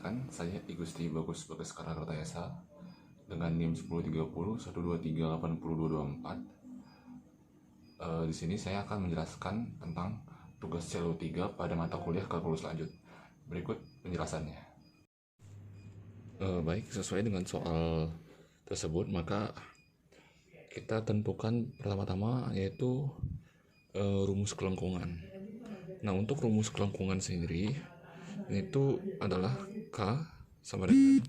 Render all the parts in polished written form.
Perkenalkan, saya Igusti Bagus Bagaskara Kartayasa dengan NIM 1030 123802224. Di sini saya akan menjelaskan tentang tugas CO3 pada mata kuliah kalkulus lanjut. Berikut penjelasannya. Baik, sesuai dengan soal tersebut, maka kita tentukan pertama-tama yaitu rumus kelengkungan. Nah, untuk rumus kelengkungan sendiri itu adalah K sama dengan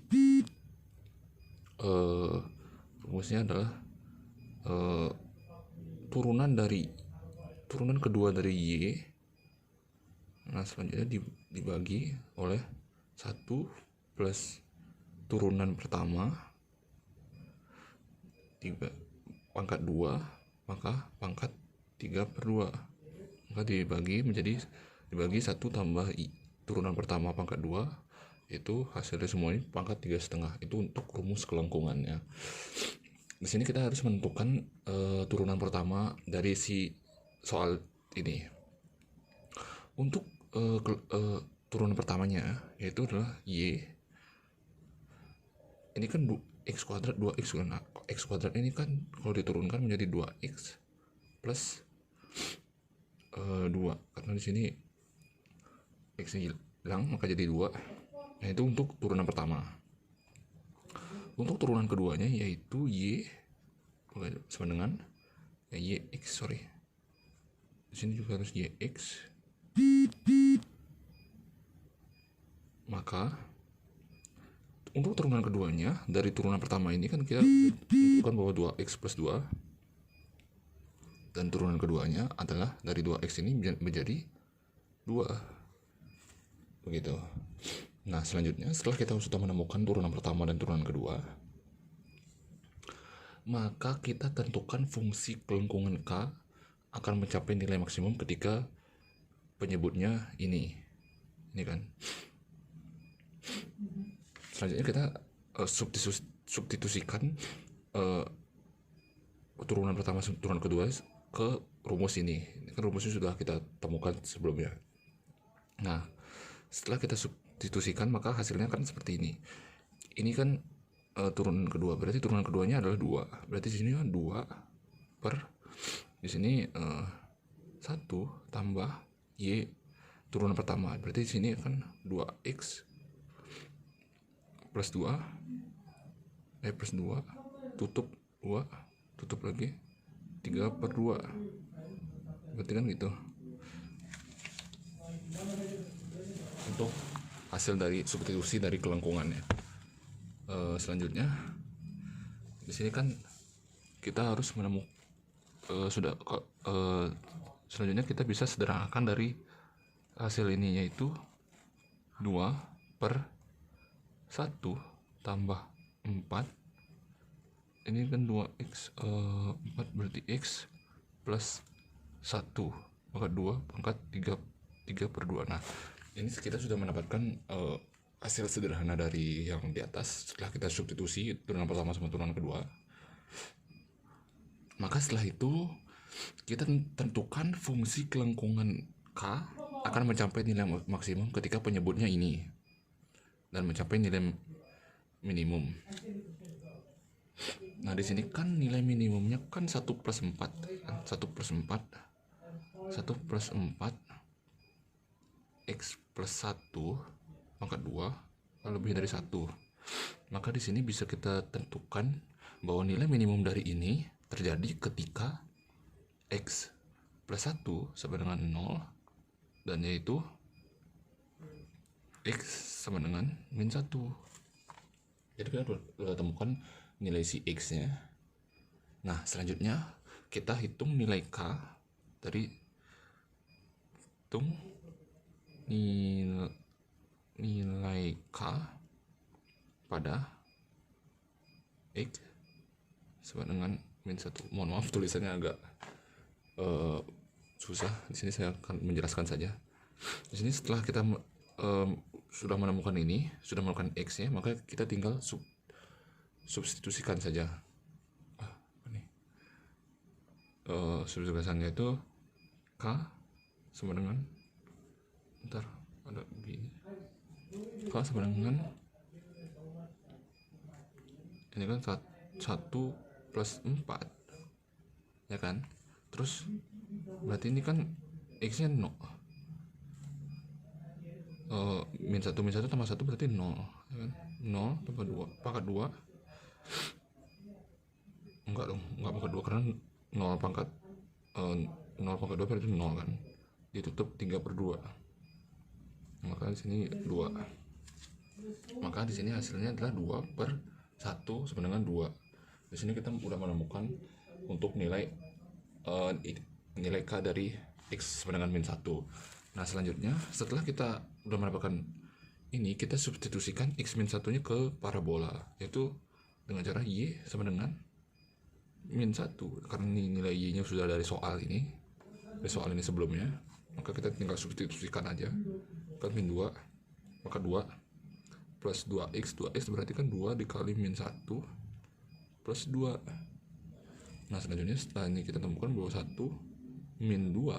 rumusnya adalah turunan kedua dari Y. Nah, selanjutnya dibagi oleh 1 plus turunan pertama pangkat 2 maka pangkat 3/2, maka dibagi 1 tambah I turunan pertama pangkat 2, itu hasilnya semuanya pangkat 3,5. Itu untuk rumus kelengkungannya. Di sini kita harus menentukan turunan pertama dari si soal ini. Untuk turunan pertamanya yaitu adalah Y. Ini kan x kuadrat 2x kan. Nah, x kuadrat ini kan kalau diturunkan menjadi 2x plus 2, karena di sini x hilang maka jadi 2. Nah, itu untuk turunan pertama. Untuk turunan keduanya yaitu Y sama dengan YX, di sini juga harus YX. Maka untuk turunan keduanya dari turunan pertama ini kan kita tentukan bahwa 2x plus 2, dan turunan keduanya adalah dari 2x ini menjadi 2. Begitu. Nah, selanjutnya setelah kita sudah menemukan turunan pertama dan turunan kedua, maka kita tentukan fungsi kelengkungan K akan mencapai nilai maksimum ketika penyebutnya ini kan. Selanjutnya kita substitusikan turunan pertama turunan kedua ke rumus ini. Kan rumusnya sudah kita temukan sebelumnya. Nah, setelah kita substitusikan maka hasilnya kan seperti ini. Ini kan turunan kedua, berarti turunan keduanya adalah 2. Berarti di sini 2 per di sini 1 tambah Y turunan pertama. Berarti di sini kan 2x plus 2 plus 2 tutup 2 tutup lagi 3/2. Berarti kan gitu. Untuk hasil dari substitusi dari kelengkungannya. Selanjutnya di sini kan kita harus menemukan selanjutnya kita bisa sederhanakan dari hasil ini, yaitu 2/1 tambah 4. Ini kan 2x 4 berarti x plus 1 pangkat 2 pangkat 3/2. Nah, ini kita sudah mendapatkan hasil sederhana dari yang di atas setelah kita substitusi turunan pertama sama turunan kedua. Maka setelah itu kita tentukan fungsi kelengkungan K akan mencapai nilai maksimum ketika penyebutnya ini dan mencapai nilai minimum. Nah, di sini kan nilai minimumnya kan 1 plus 4 kan? 1 plus 4 x plus 1 pangkat 2 lebih dari 1. Maka di sini bisa kita tentukan bahwa nilai minimum dari ini terjadi ketika x plus 1 sama dengan 0, dan yaitu x sama dengan min 1. Jadi kita sudah temukan nilai si x nya. Nah, selanjutnya kita hitung nilai K dari nilai K pada x sama dengan min 1. Mohon maaf tulisannya agak susah. Di sini saya akan menjelaskan saja. Di sini setelah kita sudah menemukan ini, sudah menemukan x nya, maka kita tinggal substitusikan saja. Substitusikannya itu K sama dengan ada begini K sama dengan ini kan 1 plus 4 ya kan. Terus berarti ini kan X nya 0, min 1 tambah 1 berarti 0 ya kan? 0 tambah 2 pangkat 2, enggak dong, enggak pangkat 2 karena 0 pangkat 0 pangkat 2 berarti 0 kan, ditutup 3/2, maka di sini 2, maka di sini hasilnya adalah 2/1 sama dengan 2. Di sini kita udah menemukan untuk nilai nilai K dari X sama dengan min 1. Nah selanjutnya setelah kita udah mendapatkan ini, kita substitusikan X min 1 nya ke parabola, yaitu dengan cara Y sama dengan min 1. Karena ini nilai Y nya sudah dari soal ini sebelumnya, maka kita tinggal substitusikan aja kan. Min 2 maka 2 plus 2x berarti kan 2 dikali min 1 plus 2. Nah selanjutnya setelah ini kita temukan bahwa 1 min 2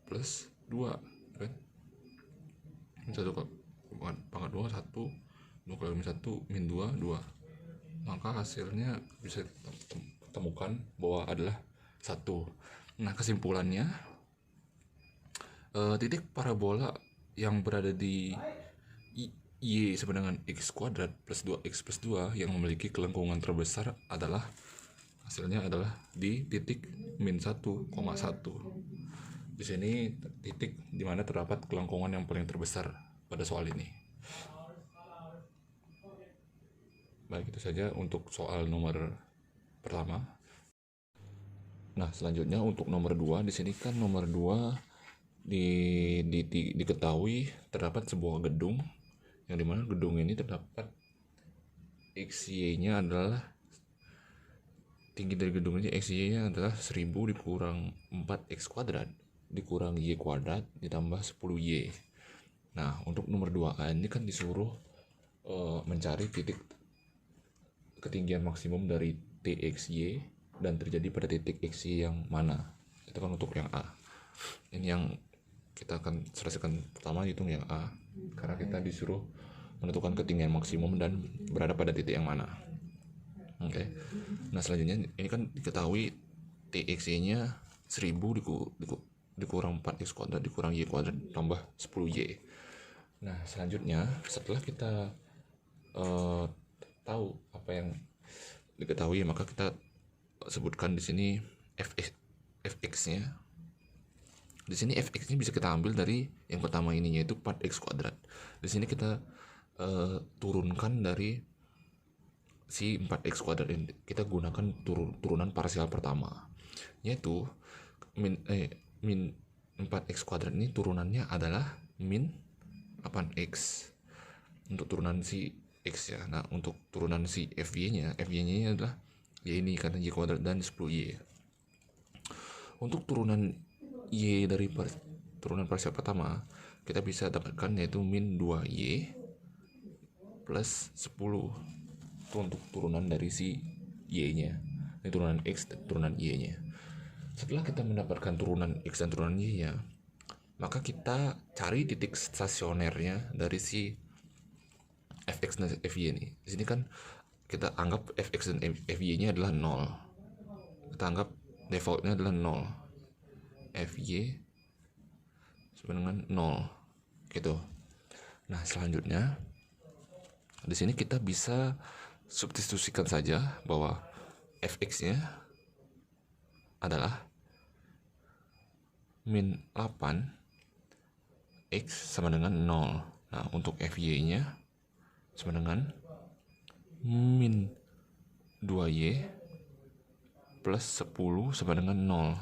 plus 2 kan, min 1 pangkat 2 1, 2 kali min 1 min 2 2, maka hasilnya bisa temukan bahwa adalah 1. Nah kesimpulannya, titik parabola yang berada di Y sama dengan X kuadrat plus 2X plus 2 yang memiliki kelengkungan terbesar adalah hasilnya adalah di titik min 1,1. Di sini titik dimana terdapat kelengkungan yang paling terbesar pada soal ini. Baik, itu saja untuk soal nomor pertama. Nah selanjutnya untuk nomor 2, di sini kan nomor 2 diketahui terdapat sebuah gedung, yang dimana gedung ini terdapat XY-nya adalah, tinggi dari gedung ini XY-nya adalah 1000 dikurang 4X kuadrat dikurang Y kuadrat ditambah 10Y. Nah untuk nomor 2A ini kan disuruh mencari titik ketinggian maksimum dari TXY dan terjadi pada titik XY yang mana. Itu kan untuk yang A. Ini yang kita akan selesaikan pertama, hitung yang A, karena kita disuruh menentukan ketinggian maksimum dan berada pada titik yang mana. Oke. Nah selanjutnya ini kan diketahui TXY-nya 1000 dikurang 4X kuadrat dikurang Y kuadrat tambah 10Y. Nah selanjutnya setelah kita tahu apa yang diketahui, maka kita sebutkan di sini fx-nya. Di sini fx-nya bisa kita ambil dari yang pertama ini, yaitu 4x kuadrat. Di sini kita turunkan dari si 4x kuadrat ini, kita gunakan turunan parsial pertama, yaitu min 4x kuadrat ini turunannya adalah min 8x untuk turunan si x ya. Nah untuk turunan si fy-nya adalah y ini karena y kuadrat dan 10y. Untuk turunan y dari turunan parsial pertama kita bisa dapatkan yaitu min 2y plus 10. Itu untuk turunan dari si y-nya. Ini turunan x dan turunan y-nya. Setelah kita mendapatkan turunan x dan turunan y-nya, maka kita cari titik stasionernya dari si fx dan fy ini. Di sini kan kita anggap fx dan fy-nya adalah 0. Kita anggap defaultnya adalah 0. Fy sama dengan 0 gitu. Nah selanjutnya di sini kita bisa substitusikan saja bahwa fx-nya adalah min 8x sama dengan 0. Nah untuk fy-nya sama dengan min 2y plus 10 sama dengan 0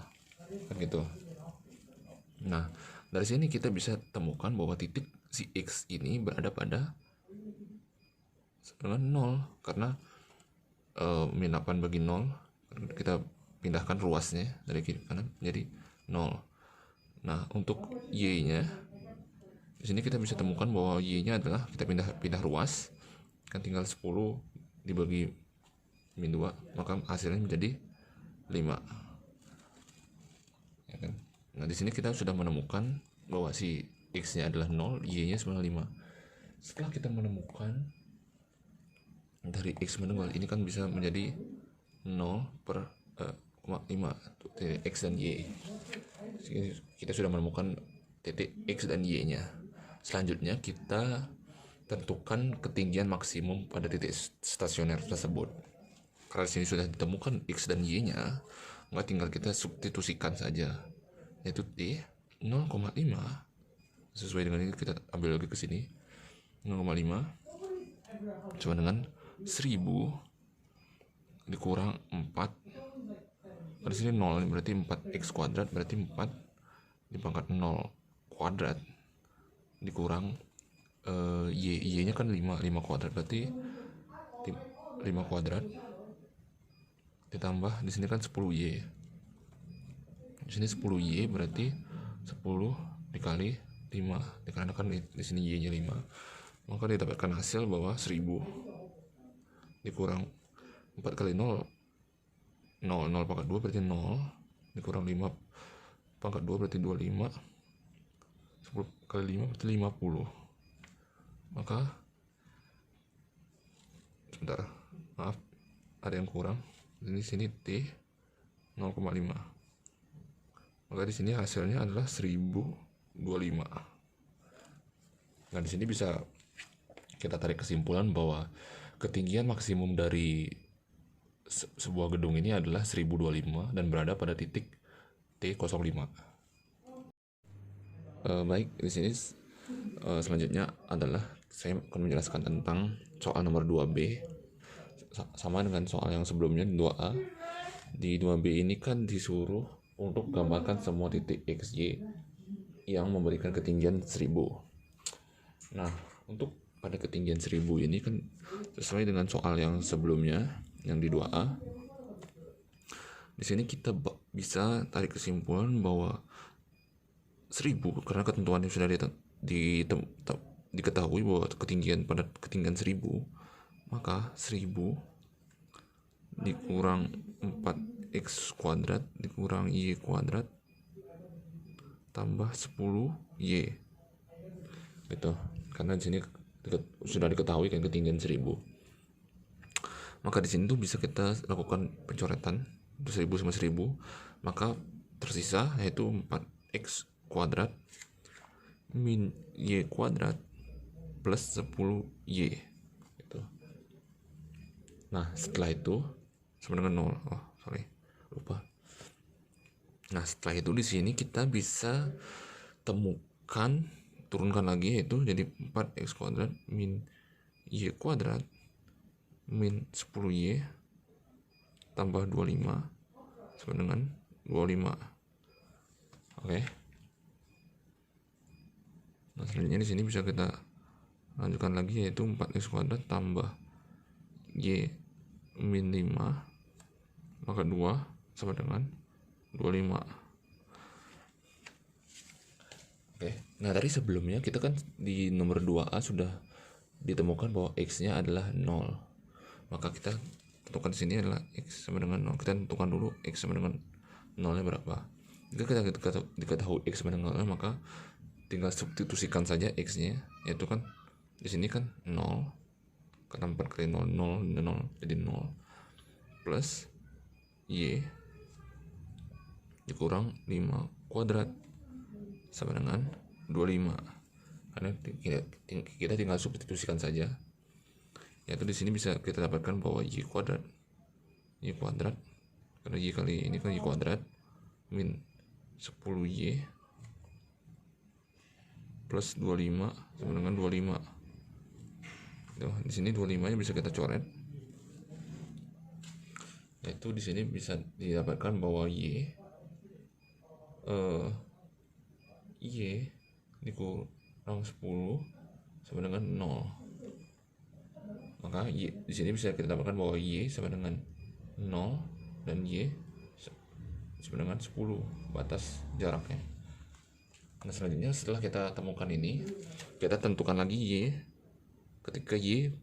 kan gitu. Nah dari sini kita bisa temukan bahwa titik si x ini berada pada dengan 0 karena min 8 bagi 0 kita pindahkan ruasnya dari kiri kanan menjadi 0. Nah untuk y-nya di sini kita bisa temukan bahwa y-nya adalah kita pindah ruas kan, tinggal 10 dibagi min 2 maka hasilnya menjadi 5 ya kan? Nah di sini kita sudah menemukan bahwa si x-nya adalah 0, y-nya sama 5. setelah kita menemukan dari X menunggal ini kan bisa menjadi 0 per 5 titik X dan Y. Kita sudah menemukan titik X dan Y nya. Selanjutnya kita tentukan ketinggian maksimum pada titik stasioner tersebut. Karena sini sudah ditemukan X dan Y nya, maka tinggal kita substitusikan saja, yaitu T 0,5 sesuai dengan ini. Kita ambil lagi ke sini 0,5 sama dengan 1000 dikurang 4. Di sini 0 berarti 4x kuadrat, berarti 4 di pangkat 0 kuadrat dikurang y nya kan 5 kuadrat, berarti 5 kuadrat ditambah di sini kan 10y. Di sini 10y berarti 10 dikali 5, dikarenakan di sini y nya 5, maka didapatkan hasil bahwa 1000 dikurang 4 kali 0 pangkat 2 berarti 0, dikurang 5 pangkat 2 berarti 25, 10 kali 5 berarti 50. Maka sebentar, maaf ada yang kurang, di sini T 0,5, maka di sini hasilnya adalah 1025. Nah, di sini bisa kita tarik kesimpulan bahwa ketinggian maksimum dari sebuah gedung ini adalah 1025 dan berada pada titik T05. Baik, di sini selanjutnya adalah saya akan menjelaskan tentang soal nomor 2B. Sama dengan soal yang sebelumnya 2A. Di 2B ini kan disuruh untuk gambarkan semua titik XY yang memberikan ketinggian 1000. Nah, untuk pada ketinggian 1000 ini kan sesuai dengan soal yang sebelumnya yang di 2A. Di sini kita bisa tarik kesimpulan bahwa 1000, karena ketentuannya sudah diketahui bahwa pada ketinggian 1000, maka 1000 dikurang 4x kuadrat dikurang y kuadrat tambah 10y gitu. Karena di sini sudah diketahui kan ketinggian 1000. Maka di sini tuh bisa kita lakukan pencoretan 1000 sama 1000, maka tersisa yaitu 4x kuadrat min y kuadrat plus 10y gitu. Nah, setelah itu sama dengan 0. Lupa. Nah, setelah itu di sini kita bisa turunkan lagi, yaitu jadi 4x kuadrat min y kuadrat min 10y tambah 25 sama dengan 25. Oke. Nah, selanjutnya di sini bisa kita lanjutkan lagi, yaitu 4x kuadrat tambah y min 5 maka 2 sama dengan 25. Oke. Nah, tadi sebelumnya kita kan di nomor 2A sudah ditemukan bahwa x-nya adalah 0. Maka kita tentukan di sini adalah x sama dengan 0. Kita tentukan dulu x sama dengan 0-nya berapa. Jika kita diketahui x sama dengan 0, maka tinggal substitusikan saja x-nya, yaitu kan di sini kan 0, karena 4 kali 0 jadi 0, plus y dikurang 5 kuadrat sama dengan 25. Karena kita tinggal substitusikan saja, yaitu di sini bisa kita dapatkan bahwa y kuadrat karena y kali ini kan y kuadrat min 10y plus 25 sama dengan 25. Di sini 25-nya bisa kita coret, yaitu di sini bisa didapatkan bahwa y dikurang 10 sama dengan 0. Maka y di sini bisa kita dapatkan bahwa y sama dengan 0 dan y sama dengan 10 batas jaraknya. Nah, selanjutnya setelah kita temukan ini, kita tentukan lagi y ketika y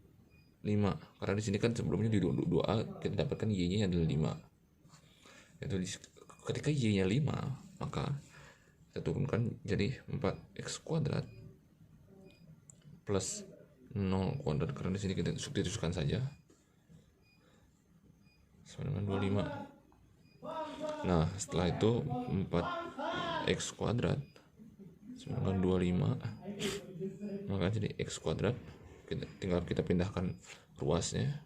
5, karena di sini kan sebelumnya di 2A kita dapatkan y-nya adalah 5. Yaitu ketika y-nya 5, maka kita turunkan jadi 4x kuadrat plus 0 kuadrat, karena di sini kita substitusikan saja sama dengan 25. Nah, setelah itu 4x kuadrat sama dengan 25, maka jadi x kuadrat, tinggal kita pindahkan ruasnya,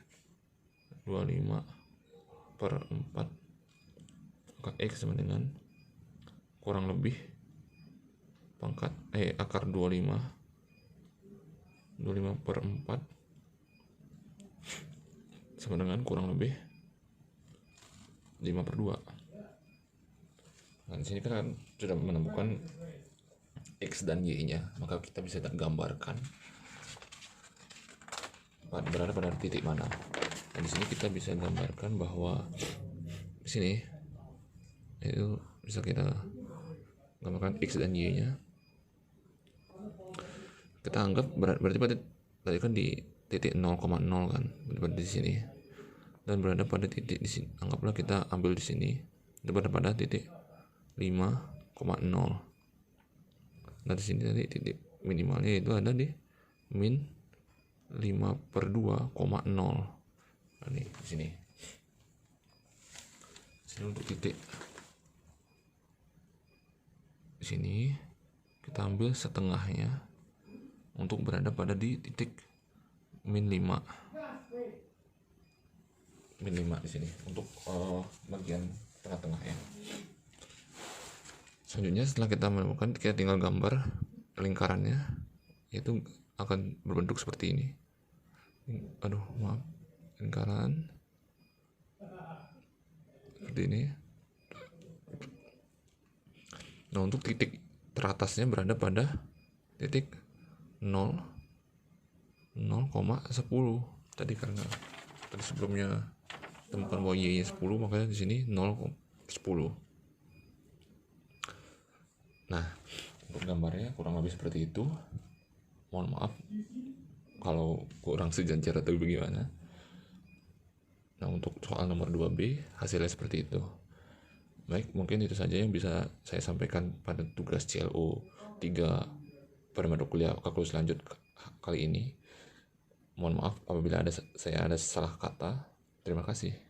25 per 4, maka x sama dengan kurang lebih akar 25 per 4 sama dengan kurang lebih 5 per 2. Nah, di sini kita kan sudah menemukan x dan y nya, maka kita bisa gambarkan berada pada titik mana. Nah, di sini kita bisa gambarkan bahwa di sini itu bisa kita gambarkan x dan y nya. Kita anggap berarti pada tadi kan di titik 0,0 kan, berada di sini, dan berada pada titik di sini. Anggaplah kita ambil di sini, itu berada pada titik 5,0. Nah, di sini tadi titik minimalnya itu ada di min 5 per 2,0. Nah, ini di sini. Sini untuk titik di sini kita ambil setengahnya untuk berada pada di titik min 5 di sini untuk bagian tengah-tengah ya. Selanjutnya setelah kita menemukan, kita tinggal gambar lingkarannya, itu akan berbentuk seperti ini. Lingkaran seperti ini. Nah, untuk titik teratasnya berada pada titik 0,10 tadi, karena tadi sebelumnya temukan bahwa y nya 10, makanya di sini 0,10. Nah, untuk gambarnya kurang lebih seperti itu. Mohon maaf kalau kurang sejajar atau bagaimana. Nah, untuk soal nomor 2B hasilnya seperti itu. Baik, mungkin itu saja yang bisa saya sampaikan pada tugas CLO 3 pada mata kuliah kalkulus lanjut kali ini. Mohon maaf apabila saya ada salah kata. Terima kasih.